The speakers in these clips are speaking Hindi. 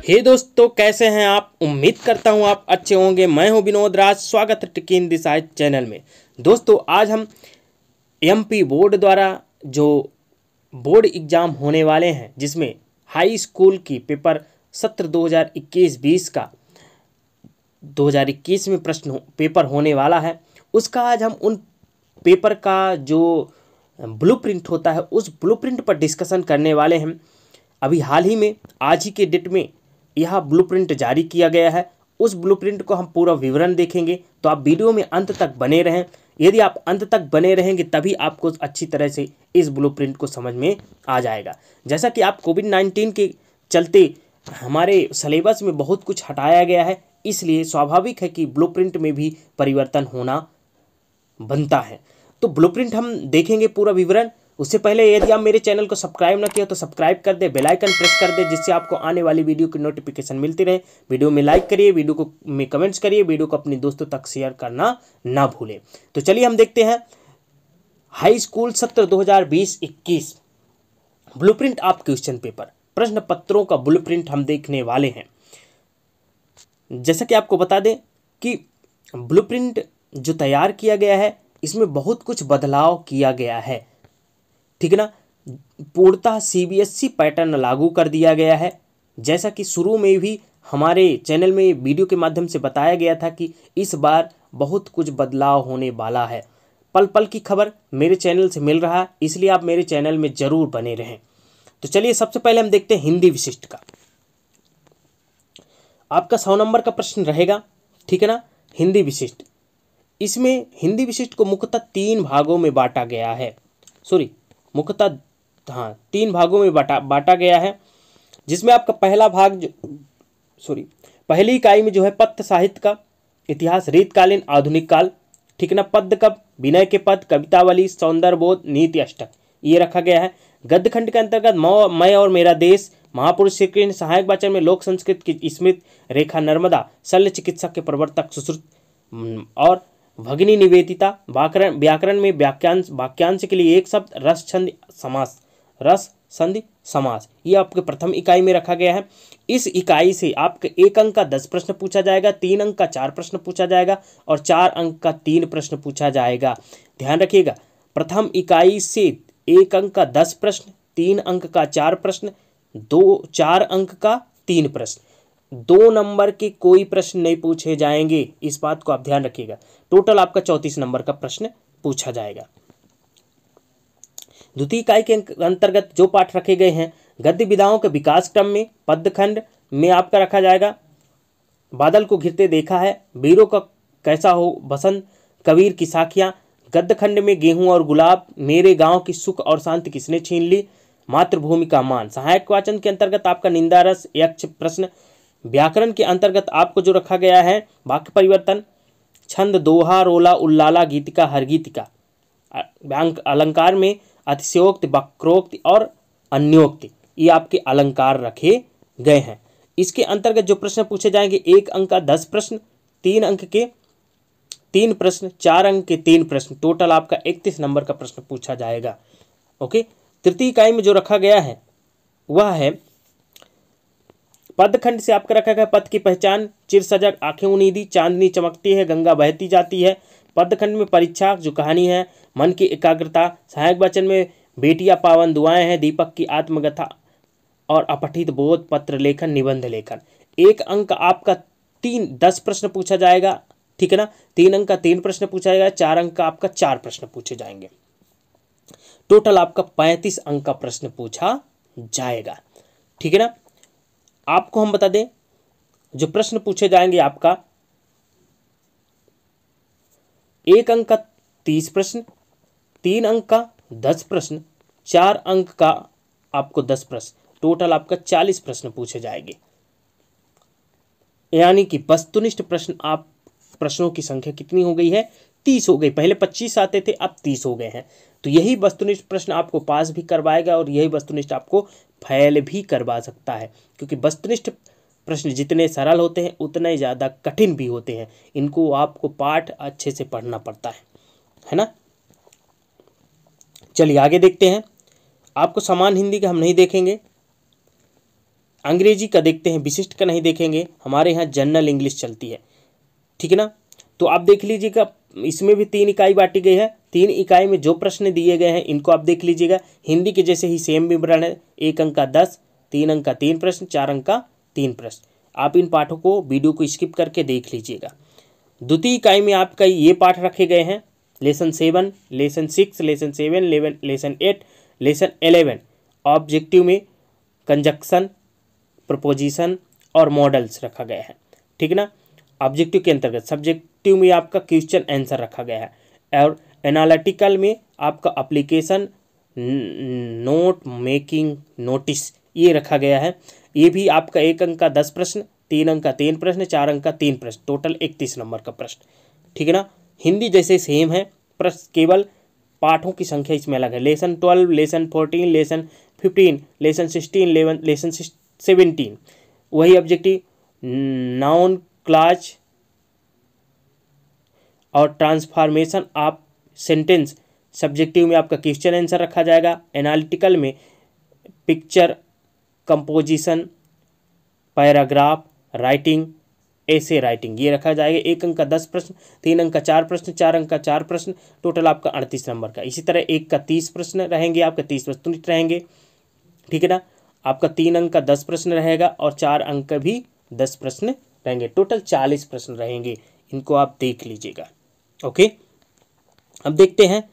हे दोस्तों, कैसे हैं आप। उम्मीद करता हूं आप अच्छे होंगे। मैं हूं विनोद राज। स्वागत है tech in the science channel में। दोस्तों, आज हम एमपी बोर्ड द्वारा जो बोर्ड एग्ज़ाम होने वाले हैं, जिसमें हाई स्कूल की पेपर सत्र 2021-20 का 2021 में प्रश्न पेपर होने वाला है, उसका आज हम उन पेपर का जो ब्लूप्रिंट होता है उस ब्लूप्रिंट पर डिस्कशन करने वाले हैं। अभी हाल ही में आज ही के डेट में यह ब्लूप्रिंट जारी किया गया है। उस ब्लूप्रिंट को हम पूरा विवरण देखेंगे, तो आप वीडियो में अंत तक बने रहें। यदि आप अंत तक बने रहेंगे तभी आपको अच्छी तरह से इस ब्लूप्रिंट को समझ में आ जाएगा। जैसा कि आप कोविड-19 के चलते हमारे सिलेबस में बहुत कुछ हटाया गया है, इसलिए स्वाभाविक है कि ब्लूप्रिंट में भी परिवर्तन होना बनता है। तो ब्लूप्रिंट हम देखेंगे पूरा विवरण। उससे पहले यदि आप मेरे चैनल को सब्सक्राइब ना किया तो सब्सक्राइब कर दे, बेल आइकन प्रेस कर दे, जिससे आपको आने वाली वीडियो की नोटिफिकेशन मिलती रहे। वीडियो में लाइक करिए, वीडियो को में कमेंट्स करिए, वीडियो को अपने दोस्तों तक शेयर करना ना भूलें। तो चलिए हम देखते हैं हाई स्कूल सत्र 2020-21 ब्लूप्रिंट ऑफ क्वेश्चन पेपर, प्रश्न पत्रों का ब्लूप्रिंट हम देखने वाले हैं। जैसा कि आपको बता दें कि ब्लूप्रिंट जो तैयार किया गया है इसमें बहुत कुछ बदलाव किया गया है, ठीक है ना। पूर्णतः सीबीएसई पैटर्न लागू कर दिया गया है। जैसा कि शुरू में भी हमारे चैनल में वीडियो के माध्यम से बताया गया था कि इस बार बहुत कुछ बदलाव होने वाला है। पल पल की खबर मेरे चैनल से मिल रहा है, इसलिए आप मेरे चैनल में जरूर बने रहें। तो चलिए सबसे पहले हम देखते हैं हिंदी विशिष्ट का। आपका 100 नंबर का प्रश्न रहेगा, ठीक है ना। हिंदी विशिष्ट, इसमें हिंदी विशिष्ट को मुख्यतः 3 भागों में बांटा गया है। तीन भागों में बांटा गया है, जिसमें आपका पहला भाग पहली इकाई में जो है पद्य साहित्य का इतिहास, रीतकालीन आधुनिक काल, ठीक है ना। पद्य कब, विनय के पद, कवितावली, सौंदर्यबोध, नीति अष्टक, ये रखा गया है। गद्य खंड के अंतर्गत मैं और मेरा देश, महापुरुष श्री कृष्ण, सहायक वाचन में लोक संस्कृत की स्मृत रेखा, नर्मदा, शल्य चिकित्सक के प्रवर्तक सुश्रुत और भगिनी निवेदिता, व्याकरण में वाक्यांश के लिए एक शब्द, रस संधि समास, ये आपके प्रथम इकाई में रखा गया है। इस इकाई से आपके 1 अंक का 10 प्रश्न पूछा जाएगा, 3 अंक का 4 प्रश्न पूछा जाएगा और 4 अंक का 3 प्रश्न पूछा जाएगा। ध्यान रखिएगा, प्रथम इकाई से 1 अंक का 10 प्रश्न, 3 अंक का 4 प्रश्न, 4 अंक का 3 प्रश्न, 2 नंबर के कोई प्रश्न नहीं पूछे जाएंगे। इस बात को आप ध्यान रखिएगा। टोटल आपका 34 नंबर का प्रश्न पूछा जाएगा। द्वितीय इकाई के अंतर्गत जो पाठ रखे गए हैं, गद्य विधाओं के विकास क्रम में पद्य खंड में आपका रखा जाएगा बादल को घिरते देखा है, वीरों का कैसा हो बसंत, कबीर की साखियां। गद्य खंड में गेहूं और गुलाब, मेरे गांव की सुख और शांति किसने छीन ली, मातृभूमि का मान। सहायक वाचन के अंतर्गत आपका निंदा रस, यक्ष प्रश्न। व्याकरण के अंतर्गत आपको जो रखा गया है वाक्य परिवर्तन, छंद, दोहा, रोला, उल्लाला, गीतिका, हरगीतिका। अलंकार में अतिशयोक्ति, वक्रोक्ति और अन्योक्ति, ये आपके अलंकार रखे गए हैं। इसके अंतर्गत जो प्रश्न पूछे जाएंगे, 1 अंक का 10 प्रश्न, 3 अंक के 3 प्रश्न, 4 अंक के 3 प्रश्न, टोटल आपका 31 नंबर का प्रश्न पूछा जाएगा। ओके। तृतीय इकाई में जो रखा गया है वह है पद्य खंड से आपका रखा गया पद की पहचान, चिर सजग, आंखें उनीदी, चांदनी चमकती है, गंगा बहती जाती है। पद्य खंड में परीक्षा जो कहानी है, मन की एकाग्रता। सहायक वचन में बेटियां पावन दुआएं हैं, दीपक की आत्मकथा और अपठित बोध पत्र लेखन, निबंध लेखन। 1 अंक आपका 10 प्रश्न पूछा जाएगा, ठीक है ना। 3 अंक का 3 प्रश्न पूछा जाएगा, 4 अंक का आपका 4 प्रश्न पूछे जाएंगे। टोटल आपका 35 अंक का प्रश्न पूछा जाएगा, ठीक है ना। आपको हम बता दें जो प्रश्न पूछे जाएंगे, आपका 1 अंक का 30 प्रश्न, 3 अंक का 10 प्रश्न, 4 अंक का आपको 10 प्रश्न, टोटल आपका 40 प्रश्न पूछे जाएंगे। यानी कि वस्तुनिष्ठ प्रश्नों की संख्या कितनी हो गई है, 30 हो गई। पहले 25 आते थे, अब 30 हो गए हैं। तो यही वस्तुनिष्ठ प्रश्न आपको पास भी करवाएगा और यही वस्तुनिष्ठ आपको फेल भी करवा सकता है, क्योंकि वस्तुनिष्ठ प्रश्न जितने सरल होते हैं उतने ज़्यादा कठिन भी होते हैं। इनको आपको पाठ अच्छे से पढ़ना पड़ता है ना। चलिए आगे देखते हैं। आपको समान हिंदी का हम नहीं देखेंगे, अंग्रेजी का देखते हैं, विशिष्ट का नहीं देखेंगे, हमारे यहाँ जनरल इंग्लिश चलती है, ठीक है ना। तो आप देख लीजिएगा, इसमें भी 3 इकाई बांटी गई है। 3 इकाई में जो प्रश्न दिए गए हैं इनको आप देख लीजिएगा। हिंदी के जैसे ही सेम विवरण है, 1 अंक का 10, 3 अंक का 3 प्रश्न, 4 अंक का 3 प्रश्न। आप इन पाठों को, वीडियो को स्किप करके देख लीजिएगा। द्वितीय इकाई में आपका ये पाठ रखे गए हैं, lesson 7, lesson 6, lesson 7, lesson 8, lesson 11। Objective में कंजक्शन, प्रपोजिशन और मॉडल्स रखा गया है, ठीक है ना। ऑब्जेक्टिव के अंतर्गत सब्जेक्टिव में आपका क्वेश्चन आंसर रखा गया है, और एनालिटिकल में आपका एप्लीकेशन, नोट मेकिंग, नोटिस ये रखा गया है। ये भी आपका 1 अंक का 10 प्रश्न, 3 अंक का 3 प्रश्न, 4 अंक का 3 प्रश्न, टोटल 31 नंबर का प्रश्न, ठीक है ना। हिंदी जैसे सेम है, प्रश्न केवल पाठों की संख्या इसमें अलग है। Lesson 12, lesson 14, lesson 15, lesson 16, lesson 17। वही ऑब्जेक्टिव नाउन, क्लॉज और ट्रांसफॉर्मेशन ऑफ सेंटेंस, सब्जेक्टिव में आपका क्वेश्चन आंसर रखा जाएगा। एनालिटिकल में पिक्चर, कंपोजिशन, पैराग्राफ राइटिंग, ऐसे राइटिंग ये रखा जाएगा। 1 अंक का 10 प्रश्न, 3 अंक का 4 प्रश्न, 4 अंक का 4 प्रश्न, टोटल आपका 38 नंबर का। इसी तरह 1 का 30 प्रश्न रहेंगे, आपका 30 वस्तुनिष्ठ रहेंगे, ठीक है ना। आपका 3 अंक का 10 प्रश्न रहेगा और 4 अंक का भी 10 प्रश्न रहेंगे, टोटल 40 प्रश्न रहेंगे। इनको आप देख लीजिएगा, ओके। अब देखते हैं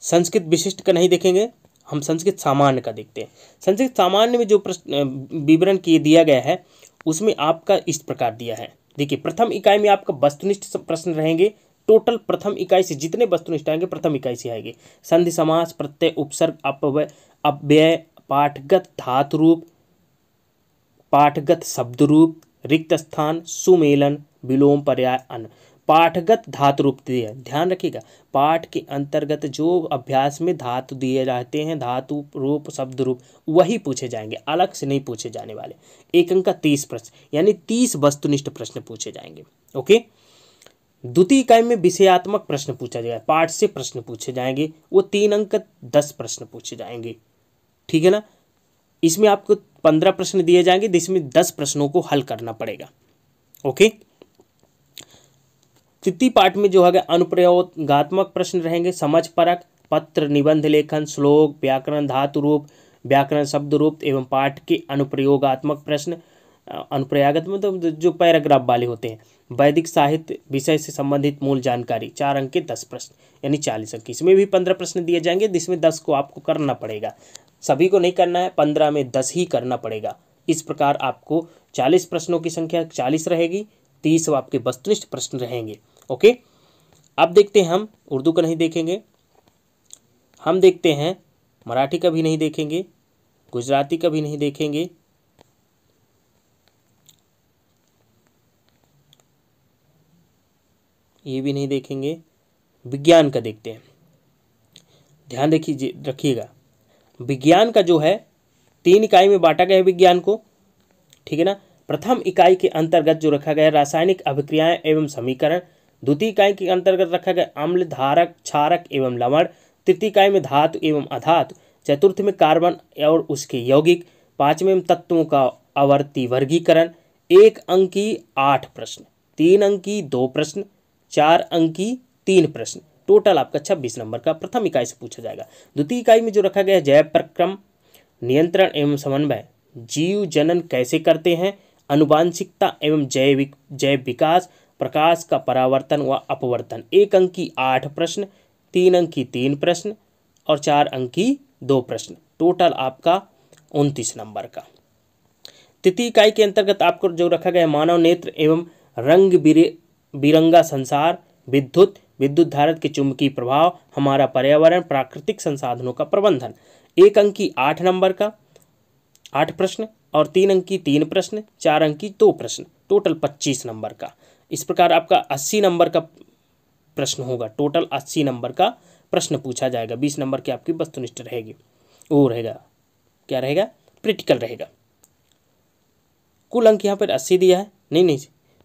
संस्कृत विशिष्ट का नहीं देखेंगे, हम संस्कृत सामान्य का देखते हैं। संस्कृत सामान्य में जो प्रश्न विवरण किए दिया गया है उसमें आपका इस प्रकार दिया है। देखिए, प्रथम इकाई में आपका वस्तुनिष्ठ प्रश्न रहेंगे। टोटल प्रथम इकाई से जितने वस्तुनिष्ठ आएंगे प्रथम इकाई से आएंगे। संधि, समास, प्रत्यय, उपसर्ग, अपव्यय, अव्यय, पाठगत धातु रूप, पाठगत शब्द रूप, रिक्त स्थान, सुमेलन, विलोम, पर्याय, अन्य। पाठगत धातु रूप दिए, ध्यान रखिएगा, पाठ के अंतर्गत जो अभ्यास में धातु दिए जाते हैं, धातु रूप, शब्द रूप, वही पूछे जाएंगे, अलग से नहीं पूछे जाने वाले। 1 अंक का 30 प्रश्न, यानी 30 वस्तुनिष्ठ प्रश्न पूछे जाएंगे, ओके। द्वितीय इकाई में विषयात्मक प्रश्न पूछा जाएगा, पाठ से प्रश्न पूछे जाएंगे, वो 3 अंक का 10 प्रश्न पूछे जाएंगे, ठीक है ना। इसमें आपको 15 प्रश्न दिए जाएंगे, जिसमें 10 प्रश्नों को हल करना पड़ेगा, ओके। तृतीय पाठ में जो है अनुप्रयोगात्मक प्रश्न रहेंगे, समझ परक, पत्र, निबंध लेखन, श्लोक, व्याकरण, धातु रूप, व्याकरण, शब्द रूप एवं पाठ के अनुप्रयोगात्मक प्रश्न। अनुप्रयोगात्मक मतलब जो पैराग्राफ वाले होते हैं। वैदिक साहित्य विषय से संबंधित मूल जानकारी, 4 अंक के 10 प्रश्न, यानी 40 अंक। इसमें भी 15 प्रश्न दिए जाएंगे, जिसमें 10 को आपको करना पड़ेगा, सभी को नहीं करना है, 15 में 10 ही करना पड़ेगा। इस प्रकार आपको 40 प्रश्नों की संख्या 40 रहेगी, 30 आपके वस्तुनिष्ठ प्रश्न रहेंगे, ओके। अब देखते हैं, हम उर्दू का नहीं देखेंगे, हम देखते हैं मराठी का भी नहीं देखेंगे, गुजराती का भी नहीं देखेंगे, ये भी नहीं देखेंगे, विज्ञान का देखते हैं। ध्यान रखिएगा, विज्ञान का जो है 3 इकाई में बांटा गया है विज्ञान को, ठीक है ना। प्रथम इकाई के अंतर्गत जो रखा गया है रासायनिक अभिक्रियाएं एवं समीकरण। द्वितीय इकाई के अंतर्गत रखा गया अम्ल, धारक, क्षारक एवं लवण। तृतीय इकाई में धातु एवं अधातु। चतुर्थ में कार्बन और उसके यौगिक। 5वें में तत्वों का आवर्ती वर्गीकरण। 1 अंक की 8 प्रश्न, 3 अंक की 2 प्रश्न, 4 अंक की 3 प्रश्न, टोटल आपका 26 नंबर का प्रथम इकाई से पूछा जाएगा। द्वितीय इकाई में जो रखा गया है जैव प्रक्रम, नियंत्रण एवं समन्वय, जीव जनन कैसे करते हैं, अनुवांशिकता एवं जैव विकास, प्रकाश का परावर्तन व अपवर्तन। 1 अंक की 8 प्रश्न, 3 अंक की 3 प्रश्न और 4 अंक की 2 प्रश्न, टोटल आपका 29 नंबर का। तृतीय इकाई के अंतर्गत आपको जो रखा गया है मानव नेत्र एवं रंग बिरंगा संसार, विद्युत धारा के चुंबकीय प्रभाव, हमारा पर्यावरण, प्राकृतिक संसाधनों का प्रबंधन। 1 अंक की 8 नंबर का 8 प्रश्न और 3 अंक की 3 प्रश्न, 4 अंक की 2 प्रश्न, टोटल 25 नंबर का। इस प्रकार आपका 80 नंबर का प्रश्न होगा, टोटल 80 नंबर का प्रश्न पूछा जाएगा। 20 नंबर की आपकी वस्तुनिष्ठ रहेगी, वो रहेगा क्या रहेगा, प्रैक्टिकल रहेगा। कुल अंक यहाँ पर 80 दिया है, नहीं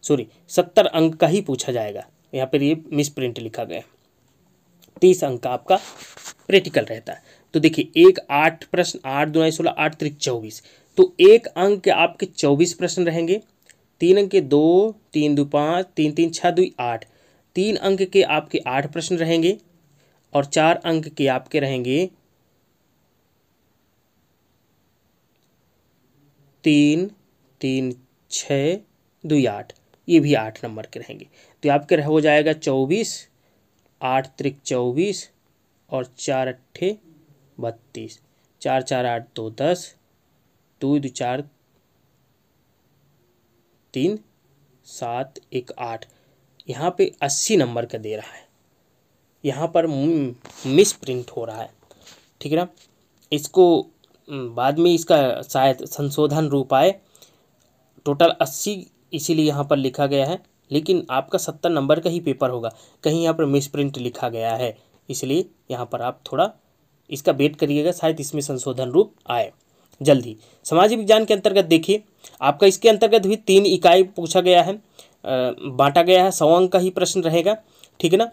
सॉरी 70 अंक का ही पूछा जाएगा, यहाँ पर ये मिस प्रिंट लिखा गया है। 30 अंक का आपका प्रैक्टिकल रहता है। तो देखिए 1 8 प्रश्न, 8 दूना 16, 8 त्रिक 24, तो 1 अंक के आपके 24 प्रश्न रहेंगे। 3 अंक के 2, 3 दो 5, 3 3 6 2 8, 3 अंक के आपके 8 प्रश्न रहेंगे और 4 अंक के आपके रहेंगे 3 3 6 2 8, ये भी 8 नंबर के रहेंगे। तो आपके हो जाएगा 24, 8 त्रिक 24 और 4 अट्ठे 32, 4 4 8 2 10, 2 2 4 3 7 1 8, यहाँ पे 80 नंबर का दे रहा है। यहाँ पर मिस प्रिंट हो रहा है, ठीक है ना। इसको बाद में इसका शायद संशोधन रूप आए। टोटल 80 इसीलिए यहाँ पर लिखा गया है, लेकिन आपका 70 नंबर का ही पेपर होगा। कहीं यहाँ पर मिस प्रिंट लिखा गया है, इसलिए यहाँ पर आप थोड़ा इसका वेट करिएगा, शायद इसमें संशोधन रूप आए जल्दी। सामाजिक विज्ञान के अंतर्गत देखिए आपका इसके अंतर्गत भी 3 इकाई पूछा गया है, बांटा गया है। 100 अंक का ही प्रश्न रहेगा, ठीक है ना।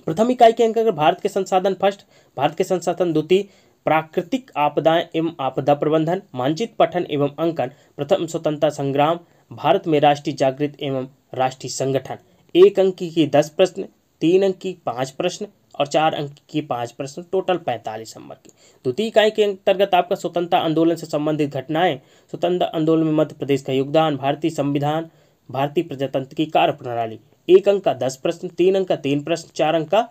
प्रथम इकाई के अंतर्गत भारत के संसाधन फर्स्ट, भारत के संसाधन द्वितीय, प्राकृतिक आपदाएं एवं आपदा प्रबंधन, मानचित्र पठन एवं अंकन, प्रथम स्वतंत्रता संग्राम, भारत में राष्ट्रीय जागृति एवं राष्ट्रीय संगठन। 1 अंक की 10 प्रश्न, 3 अंक की 5 प्रश्न और 4 अंक की 5 प्रश्न, टोटल 45 नंबर की। द्वितीय इकाई के अंतर्गत आपका स्वतंत्रता आंदोलन से संबंधित घटनाएं, स्वतंत्रता आंदोलन में मध्य प्रदेश का योगदान, भारतीय संविधान, भारतीय प्रजातंत्र की कार्यप्रणाली। 1 अंक का 10 प्रश्न, 3 अंक का 3 प्रश्न, 4 अंक का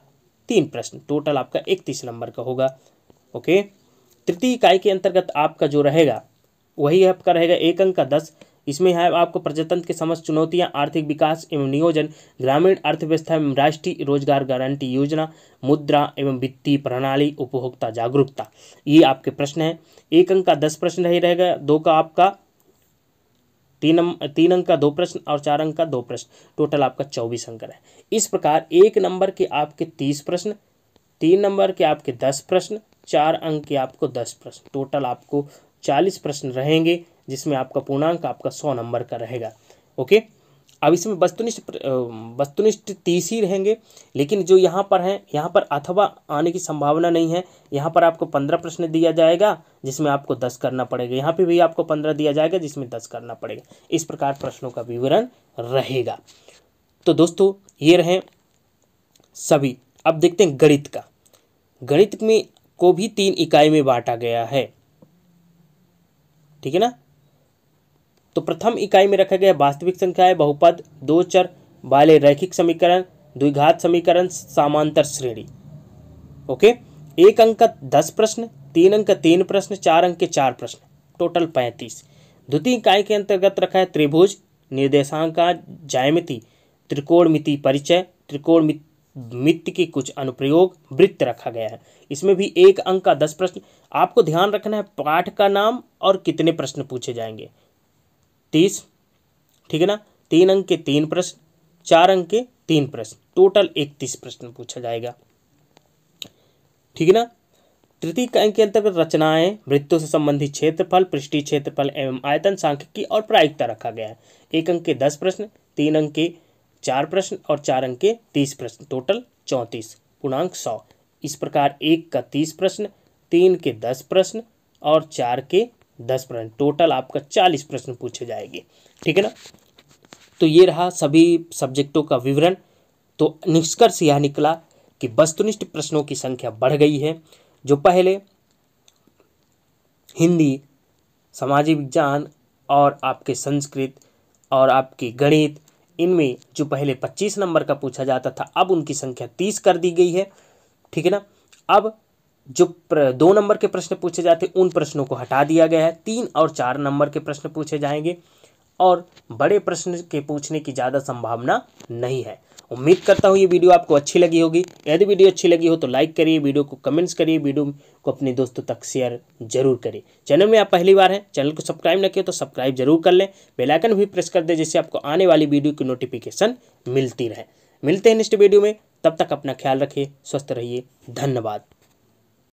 3 प्रश्न, टोटल आपका 31 नंबर का होगा। ओके। तृतीय इकाई के अंतर्गत आपका जो रहेगा वही आपका रहेगा 1 अंक का 10, इसमें है आपको प्रजातंत्र के समस्त चुनौतियां, आर्थिक विकास एवं नियोजन, ग्रामीण अर्थव्यवस्था एवं राष्ट्रीय रोजगार गारंटी योजना, मुद्रा एवं वित्तीय प्रणाली, उपभोक्ता जागरूकता, ये आपके प्रश्न हैं। 1 अंक का 10 प्रश्न रहेगा, 2 का आपका 3 अंक का 2 प्रश्न और 4 अंक का 2 प्रश्न, टोटल आपका 24 अंक है। इस प्रकार 1 नंबर के आपके 30 प्रश्न, 3 नंबर के आपके 10 प्रश्न, 4 अंक के आपको 10 प्रश्न, टोटल आपको 40 प्रश्न रहेंगे, जिसमें आपका पूर्णांक आपका 100 नंबर का रहेगा। ओके। अब इसमें वस्तुनिष्ठ 30 ही रहेंगे, लेकिन जो यहाँ पर हैं यहाँ पर अथवा आने की संभावना नहीं है। यहाँ पर आपको 15 प्रश्न दिया जाएगा जिसमें आपको 10 करना पड़ेगा, यहाँ पे भी आपको 15 दिया जाएगा जिसमें 10 करना पड़ेगा। इस प्रकार प्रश्नों का विवरण रहेगा। तो दोस्तों ये रहे सभी। अब देखते हैं गणित का। गणित में को भी 3 इकाई में बांटा गया है, ठीक है ना। तो प्रथम इकाई में रखा गया वास्तविक संख्याएं, बहुपद, 2 चर वाले रैखिक समीकरण, द्विघात समीकरण, समांतर श्रेणी। ओके। 1 अंक का 10 प्रश्न, 3 अंक का 3 प्रश्न, 4 अंक के 4 प्रश्न, टोटल 35। द्वितीय इकाई के अंतर्गत रखा है त्रिभुज, निर्देशांक, ज्यामिति, त्रिकोणमिति परिचय, त्रिकोणमिति के कुछ अनुप्रयोग, वृत्त रखा गया है। इसमें भी 1 अंक का 10 प्रश्न। आपको ध्यान रखना है पाठ का नाम और कितने प्रश्न पूछे जाएंगे, 30, ठीक है ना। 3 अंक के 3 प्रश्न, 4 अंक के 3 प्रश्न, टोटल 31 प्रश्न पूछा जाएगा, ठीक है ना। तृतीय अंक के अंतर्गत रचनाएं, वृत्तों से संबंधित क्षेत्रफल, पृष्ठीय क्षेत्रफल एवं आयतन, सांख्यिकी और प्रायिकता रखा गया है। 1 अंक के 10 प्रश्न, 3 अंक के 4 प्रश्न और 4 अंक के 30 प्रश्न, टोटल 34, पूर्णांक 100। इस प्रकार 1 का 30 प्रश्न, 3 के 10 प्रश्न और 4 के 10 प्रश्न, टोटल आपका 40 प्रश्न पूछे जाएंगे, ठीक है ना। तो ये रहा सभी सब्जेक्टों का विवरण। तो निष्कर्ष यह निकला कि वस्तुनिष्ठ प्रश्नों की संख्या बढ़ गई है। जो पहले हिंदी, सामाजिक विज्ञान और आपके संस्कृत और आपके गणित, इनमें जो पहले 25 नंबर का पूछा जाता था, अब उनकी संख्या 30 कर दी गई है, ठीक है ना। अब जो 2 नंबर के प्रश्न पूछे जाते उन प्रश्नों को हटा दिया गया है, 3 और 4 नंबर के प्रश्न पूछे जाएंगे और बड़े प्रश्न के पूछने की ज़्यादा संभावना नहीं है। उम्मीद करता हूँ ये वीडियो आपको अच्छी लगी होगी। यदि वीडियो अच्छी लगी हो तो लाइक करिए, वीडियो को कमेंट्स करिए, वीडियो को अपने दोस्तों तक शेयर जरूर करिए। चैनल में आप पहली बार हैं, चैनल को सब्सक्राइब न किए तो सब्सक्राइब जरूर कर लें, बेल आइकन भी प्रेस कर दें जिससे आपको आने वाली वीडियो की नोटिफिकेशन मिलती रहे। मिलते हैं नेक्स्ट वीडियो में, तब तक अपना ख्याल रखिए, स्वस्थ रहिए, धन्यवाद।